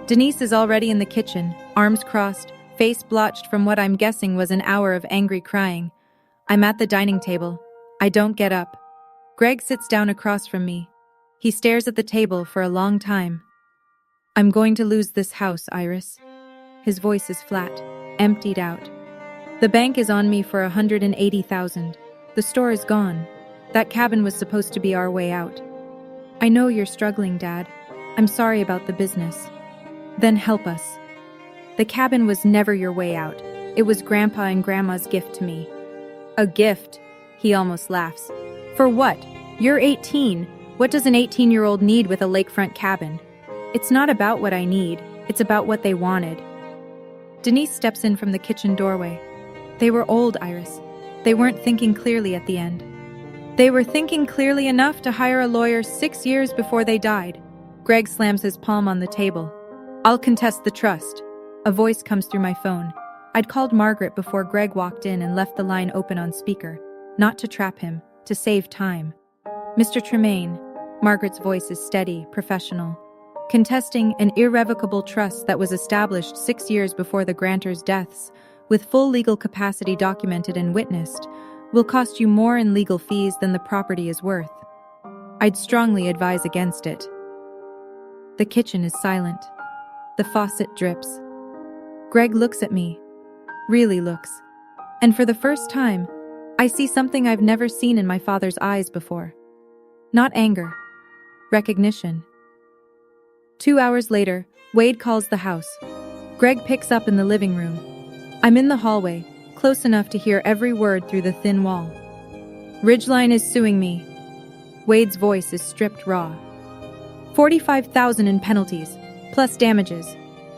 Denise is already in the kitchen, arms crossed, face blotched from what I'm guessing was an hour of angry crying. I'm at the dining table. I don't get up. Greg sits down across from me. He stares at the table for a long time. "I'm going to lose this house, Iris." His voice is flat, emptied out. "The bank is on me for $180,000. The store is gone. That cabin was supposed to be our way out. I know you're struggling, Dad. I'm sorry about the business. Then help us." "The cabin was never your way out. It was Grandpa and Grandma's gift to me." "A gift?" He almost laughs. "For what? You're 18. What does an 18-year-old need with a lakefront cabin?" "It's not about what I need. It's about what they wanted." Denise steps in from the kitchen doorway. They were old, Iris. They weren't thinking clearly at the end. They were thinking clearly enough to hire a lawyer 6 years before they died. Greg slams his palm on the table. "I'll contest the trust." A voice comes through my phone. I'd called Margaret before Greg walked in and left the line open on speaker, not to trap him, to save time. Mr. Tremaine, Margaret's voice is steady, professional, contesting an irrevocable trust that was established 6 years before the grantors' deaths, with full legal capacity documented and witnessed, will cost you more in legal fees than the property is worth. I'd strongly advise against it. The kitchen is silent. The faucet drips. Greg looks at me. Really looks. And for the first time, I see something I've never seen in my father's eyes before. Not anger. Recognition. 2 hours later, Wade calls the house. Greg picks up in the living room. I'm in the hallway, close enough to hear every word through the thin wall. Ridgeline is suing me. Wade's voice is stripped raw. $45,000 in penalties, plus damages.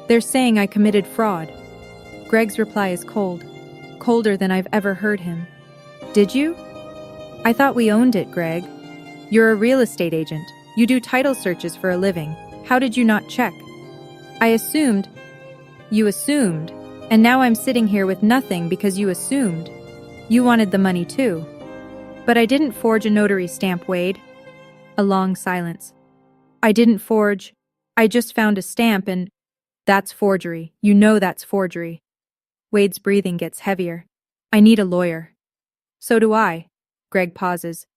They're saying I committed fraud. Greg's reply is cold. Colder than I've ever heard him. Did you? I thought we owned it, Greg. You're a real estate agent. You do title searches for a living. How did you not check? I assumed. You assumed. And now I'm sitting here with nothing because you assumed. You wanted the money too. But I didn't forge a notary stamp, Wade. A long silence. I didn't forge. I just found a stamp and... That's forgery. You know that's forgery. Wade's breathing gets heavier. I need a lawyer. So do I. Greg pauses.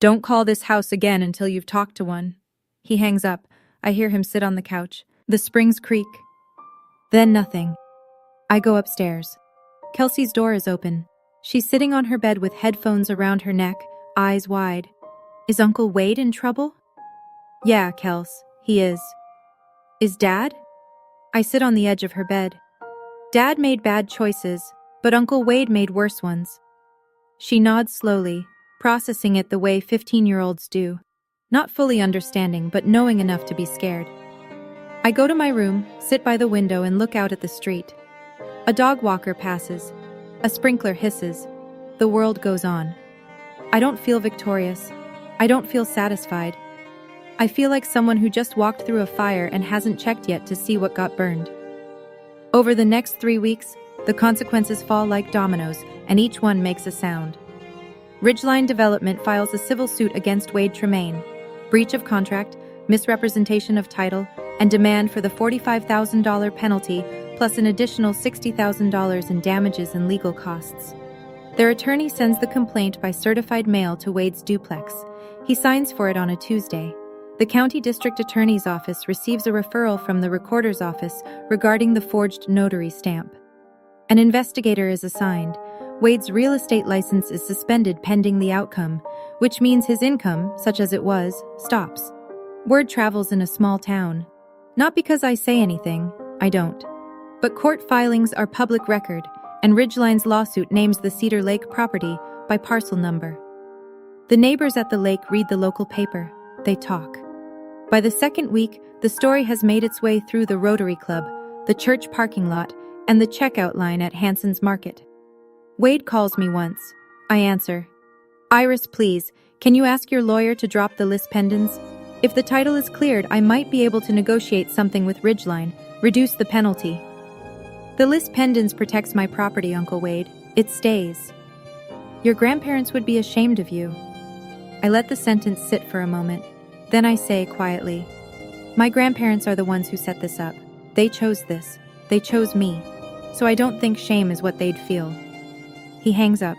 Don't call this house again until you've talked to one. He hangs up. I hear him sit on the couch. The springs creak. Then nothing. I go upstairs. Kelsey's door is open. She's sitting on her bed with headphones around her neck, eyes wide. Is Uncle Wade in trouble? Yeah, Kels, he is. Is Dad? I sit on the edge of her bed. Dad made bad choices, but Uncle Wade made worse ones. She nods slowly, processing it the way 15-year-olds do, not fully understanding but knowing enough to be scared. I go to my room, sit by the window and look out at the street. A dog walker passes. A sprinkler hisses. The world goes on. I don't feel victorious. I don't feel satisfied. I feel like someone who just walked through a fire and hasn't checked yet to see what got burned. Over the next 3 weeks, the consequences fall like dominoes, and each one makes a sound. Ridgeline Development files a civil suit against Wade Tremaine. Breach of contract, misrepresentation of title, and demand for the $45,000 penalty, plus an additional $60,000 in damages and legal costs. Their attorney sends the complaint by certified mail to Wade's duplex. He signs for it on a Tuesday. The county district attorney's office receives a referral from the recorder's office regarding the forged notary stamp. An investigator is assigned. Wade's real estate license is suspended pending the outcome, which means his income, such as it was, stops. Word travels in a small town. Not because I say anything, I don't. But court filings are public record, and Ridgeline's lawsuit names the Cedar Lake property by parcel number. The neighbors at the lake read the local paper. They talk. By the second week, the story has made its way through the Rotary Club, the church parking lot, and the checkout line at Hanson's Market. Wade calls me once. I answer. Iris, please, can you ask your lawyer to drop the lis pendens? If the title is cleared, I might be able to negotiate something with Ridgeline, reduce the penalty. The lis pendens protects my property, Uncle Wade. It stays. Your grandparents would be ashamed of you. I let the sentence sit for a moment. Then I say quietly, my grandparents are the ones who set this up. They chose this. They chose me. So I don't think shame is what they'd feel. He hangs up.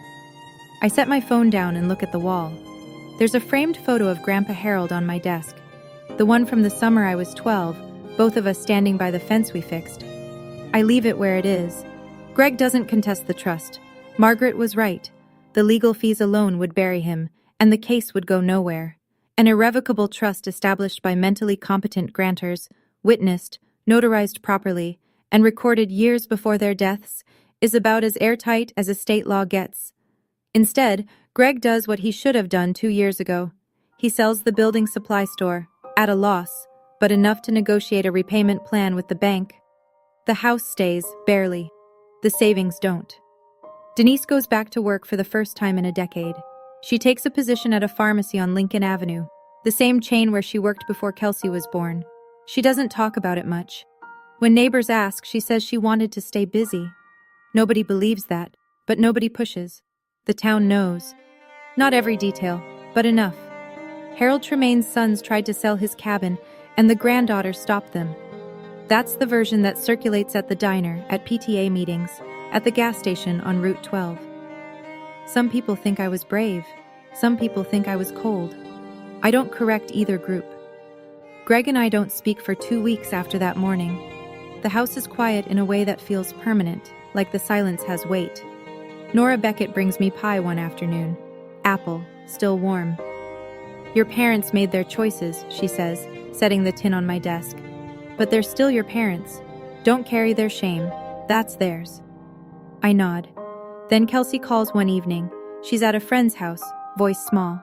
I set my phone down and look at the wall. There's a framed photo of Grandpa Harold on my desk. The one from the summer I was 12, both of us standing by the fence we fixed. I leave it where it is. Greg doesn't contest the trust. Margaret was right. The legal fees alone would bury him, and the case would go nowhere. An irrevocable trust established by mentally competent grantors, witnessed, notarized properly, and recorded years before their deaths, is about as airtight as estate law gets. Instead, Greg does what he should have done 2 years ago. He sells the building supply store, at a loss, but enough to negotiate a repayment plan with the bank. The house stays, barely. The savings don't. Denise goes back to work for the first time in a decade. She takes a position at a pharmacy on Lincoln Avenue, the same chain where she worked before Kelsey was born. She doesn't talk about it much. When neighbors ask, she says she wanted to stay busy. Nobody believes that, but nobody pushes. The town knows. Not every detail, but enough. Harold Tremaine's sons tried to sell his cabin, and the granddaughter stopped them. That's the version that circulates at the diner, at PTA meetings, at the gas station on Route 12. Some people think I was brave. Some people think I was cold. I don't correct either group. Greg and I don't speak for 2 weeks after that morning. The house is quiet in a way that feels permanent, like the silence has weight. Nora Beckett brings me pie one afternoon. Apple, still warm. Your parents made their choices, she says, setting the tin on my desk. But they're still your parents. Don't carry their shame. That's theirs. I nod. Then Kelsey calls one evening. She's at a friend's house, voice small.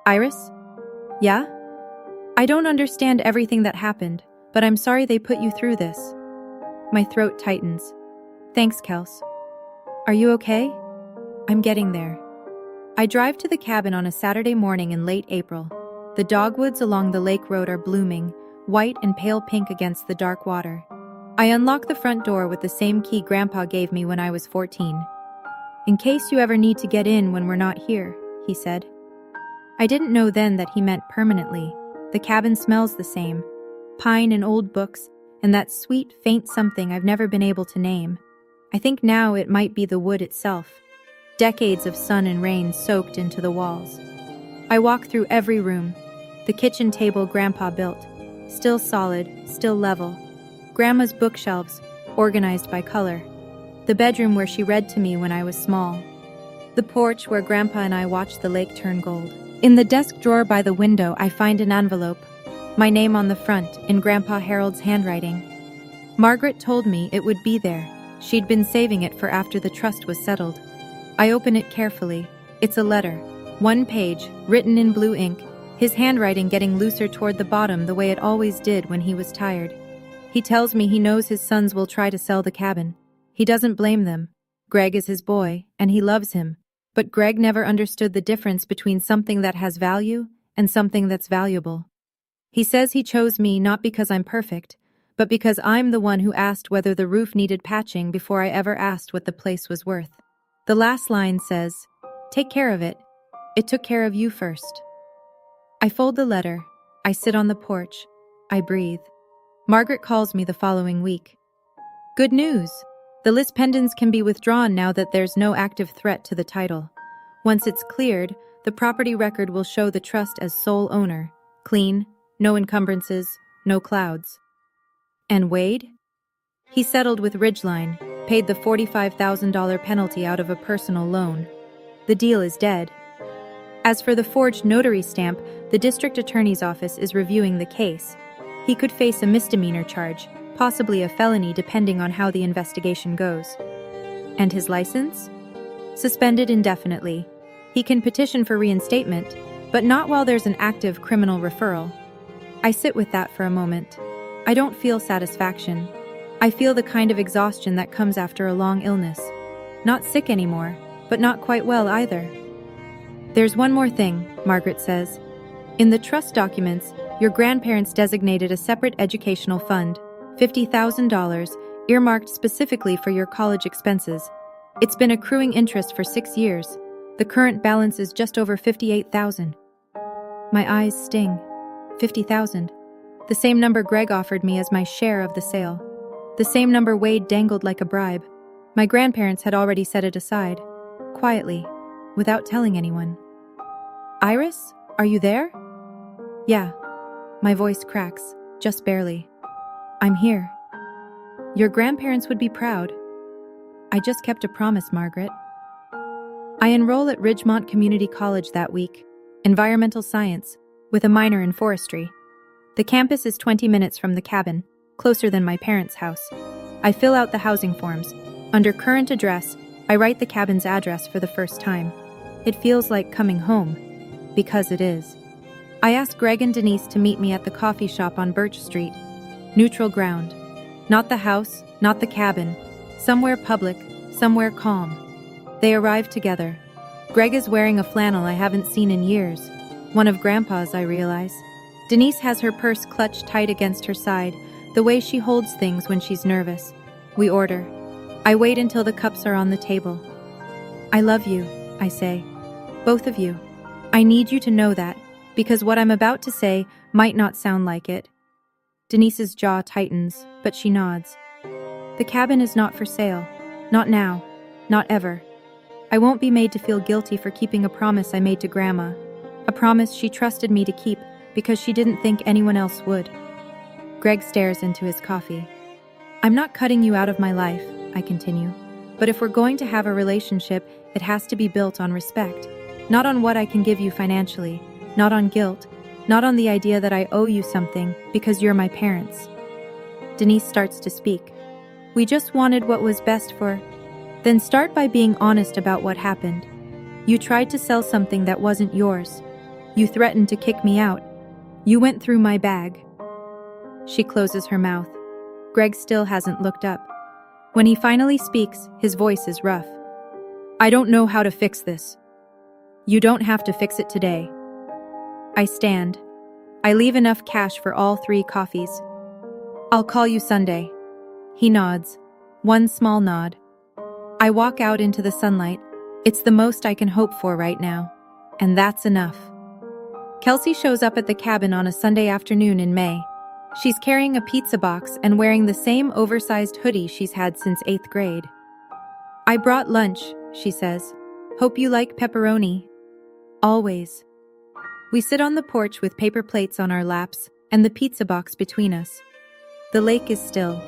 Iris? Yeah? I don't understand everything that happened, but I'm sorry they put you through this. My throat tightens. Thanks, Kels. Are you okay? I'm getting there. I drive to the cabin on a Saturday morning in late April. The dogwoods along the lake road are blooming, white and pale pink against the dark water. I unlock the front door with the same key Grandpa gave me when I was 14. In case you ever need to get in when we're not here, he said. I didn't know then that he meant permanently. The cabin smells the same. Pine and old books, and that sweet, faint something I've never been able to name. I think now it might be the wood itself. Decades of sun and rain soaked into the walls. I walk through every room. The kitchen table Grandpa built. Still solid, still level. Grandma's bookshelves, organized by color. The bedroom where she read to me when I was small. The porch where Grandpa and I watched the lake turn gold. In the desk drawer by the window, I find an envelope. My name on the front, in Grandpa Harold's handwriting. Margaret told me it would be there. She'd been saving it for after the trust was settled. I open it carefully. It's a letter. 1 page, written in blue ink, his handwriting getting looser toward the bottom the way it always did when he was tired. He tells me he knows his sons will try to sell the cabin. He doesn't blame them. Greg is his boy, and he loves him. But Greg never understood the difference between something that has value and something that's valuable. He says he chose me not because I'm perfect, but because I'm the one who asked whether the roof needed patching before I ever asked what the place was worth. The last line says, "Take care of it. It took care of you first." I fold the letter. I sit on the porch. I breathe. Margaret calls me the following week. Good news! The list pendants can be withdrawn now that there's no active threat to the title. Once it's cleared, the property record will show the trust as sole owner. Clean, no encumbrances, no clouds. And Wade? He settled with Ridgeline, paid the $45,000 penalty out of a personal loan. The deal is dead. As for the forged notary stamp, the district attorney's office is reviewing the case. He could face a misdemeanor charge, possibly a felony depending on how the investigation goes. And his license? Suspended indefinitely. He can petition for reinstatement, but not while there's an active criminal referral. I sit with that for a moment. I don't feel satisfaction. I feel the kind of exhaustion that comes after a long illness. Not sick anymore, but not quite well either. There's one more thing, Margaret says. In the trust documents, your grandparents designated a separate educational fund, $50,000, earmarked specifically for your college expenses. It's been accruing interest for 6 years. The current balance is just over $58,000. My eyes sting. $50,000. The same number Greg offered me as my share of the sale. The same number Wade dangled like a bribe. My grandparents had already set it aside. Quietly, without telling anyone. Iris, are you there? Yeah. My voice cracks, just barely. I'm here. Your grandparents would be proud. I just kept a promise, Margaret. I enroll at Ridgemont Community College that week, environmental science, with a minor in forestry. The campus is 20 minutes from the cabin, closer than my parents' house. I fill out the housing forms. Under current address, I write the cabin's address for the first time. It feels like coming home, because it is. I ask Greg and Denise to meet me at the coffee shop on Birch Street. Neutral ground. Not the house, not the cabin. Somewhere public, somewhere calm. They arrive together. Greg is wearing a flannel I haven't seen in years. One of Grandpa's, I realize. Denise has her purse clutched tight against her side, the way she holds things when she's nervous. We order. I wait until the cups are on the table. I love you, I say. Both of you. I need you to know that, because what I'm about to say might not sound like it. Denise's jaw tightens, but she nods. The cabin is not for sale. Not now. Not ever. I won't be made to feel guilty for keeping a promise I made to Grandma. A promise she trusted me to keep because she didn't think anyone else would. Greg stares into his coffee. I'm not cutting you out of my life, I continue. But if we're going to have a relationship, it has to be built on respect. Not on what I can give you financially. Not on guilt. Not on the idea that I owe you something because you're my parents. Denise starts to speak. We just wanted what was best for... Then start by being honest about what happened. You tried to sell something that wasn't yours. You threatened to kick me out. You went through my bag. She closes her mouth. Greg still hasn't looked up. When he finally speaks, his voice is rough. I don't know how to fix this. You don't have to fix it today. I stand. I leave enough cash for all 3 coffees. I'll call you Sunday. He nods. One small nod. I walk out into the sunlight. It's the most I can hope for right now. And that's enough. Kelsey shows up at the cabin on a Sunday afternoon in May. She's carrying a pizza box and wearing the same oversized hoodie she's had since 8th grade. I brought lunch, she says. Hope you like pepperoni. Always. We sit on the porch with paper plates on our laps and the pizza box between us. The lake is still.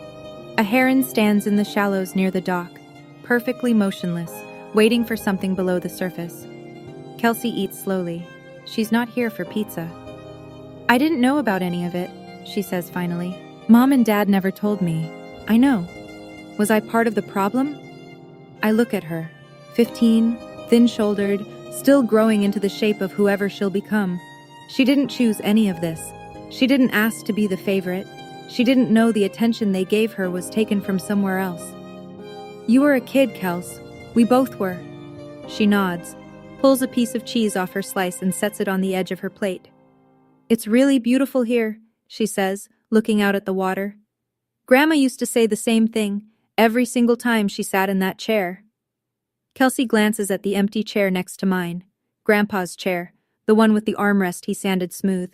A heron stands in the shallows near the dock, perfectly motionless, waiting for something below the surface. Kelsey eats slowly. She's not here for pizza. I didn't know about any of it, she says finally. Mom and Dad never told me. I know. Was I part of the problem? I look at her. 15, thin-shouldered, still growing into the shape of whoever she'll become. She didn't choose any of this. She didn't ask to be the favorite. She didn't know the attention they gave her was taken from somewhere else. You were a kid, Kels. We both were. She nods, pulls a piece of cheese off her slice and sets it on the edge of her plate. It's really beautiful here, she says, looking out at the water. Grandma used to say the same thing, every single time she sat in that chair. Kelsey glances at the empty chair next to mine, Grandpa's chair, the one with the armrest he sanded smooth.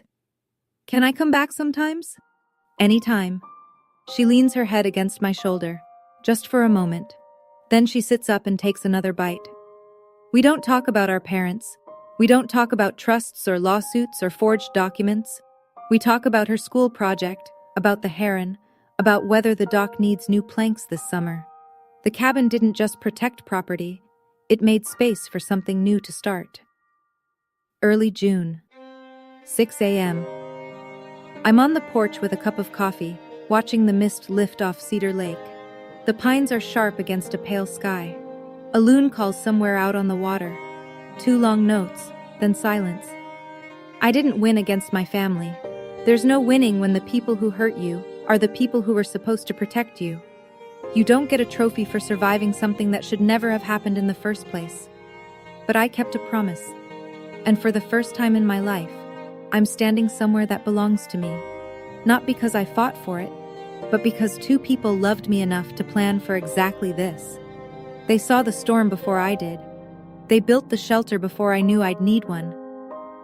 Can I come back sometimes? Anytime. She leans her head against my shoulder, just for a moment. Then she sits up and takes another bite. We don't talk about our parents. We don't talk about trusts or lawsuits or forged documents. We talk about her school project, about the heron, about whether the dock needs new planks this summer. The cabin didn't just protect property, it made space for something new to start. Early June. 6 a.m. I'm on the porch with a cup of coffee, watching the mist lift off Cedar Lake. The pines are sharp against a pale sky. A loon calls somewhere out on the water. 2 long notes, then silence. I didn't win against my family. There's no winning when the people who hurt you are the people who were supposed to protect you. You don't get a trophy for surviving something that should never have happened in the first place. But I kept a promise. And for the first time in my life, I'm standing somewhere that belongs to me. Not because I fought for it, but because 2 people loved me enough to plan for exactly this. They saw the storm before I did. They built the shelter before I knew I'd need one.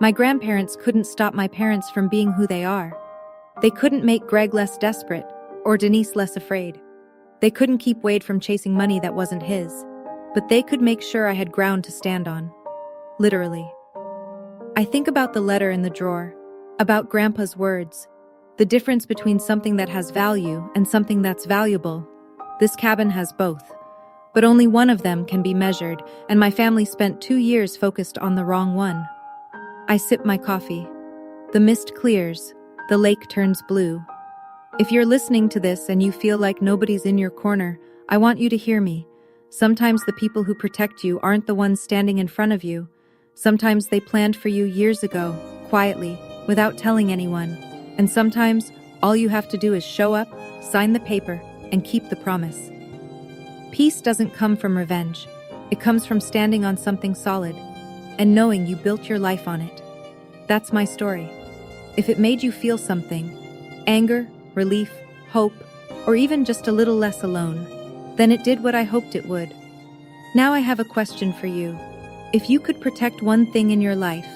My grandparents couldn't stop my parents from being who they are. They couldn't make Greg less desperate, or Denise less afraid. They couldn't keep Wade from chasing money that wasn't his, but they could make sure I had ground to stand on. Literally. I think about the letter in the drawer, about Grandpa's words, the difference between something that has value and something that's valuable. This cabin has both, but only one of them can be measured, and my family spent 2 years focused on the wrong one. I sip my coffee. The mist clears, the lake turns blue. If you're listening to this and you feel like nobody's in your corner, I want you to hear me. Sometimes the people who protect you aren't the ones standing in front of you. Sometimes they planned for you years ago, quietly, without telling anyone. And sometimes, all you have to do is show up, sign the paper, and keep the promise. Peace doesn't come from revenge. It comes from standing on something solid, and knowing you built your life on it. That's my story. If it made you feel something, anger, relief, hope, or even just a little less alone, Then it did what I hoped it would. Now I have a question for you. If you could protect one thing in your life,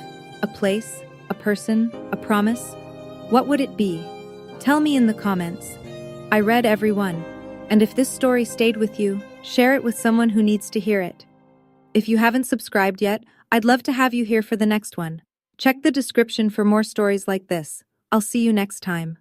a place, a person, a promise, what would it be? Tell me in the comments. I read every one, and if this story stayed with you, share it with someone who needs to hear it. If you haven't subscribed yet, I'd love to have you here for the next one. Check the description for more stories like this. I'll see you next time.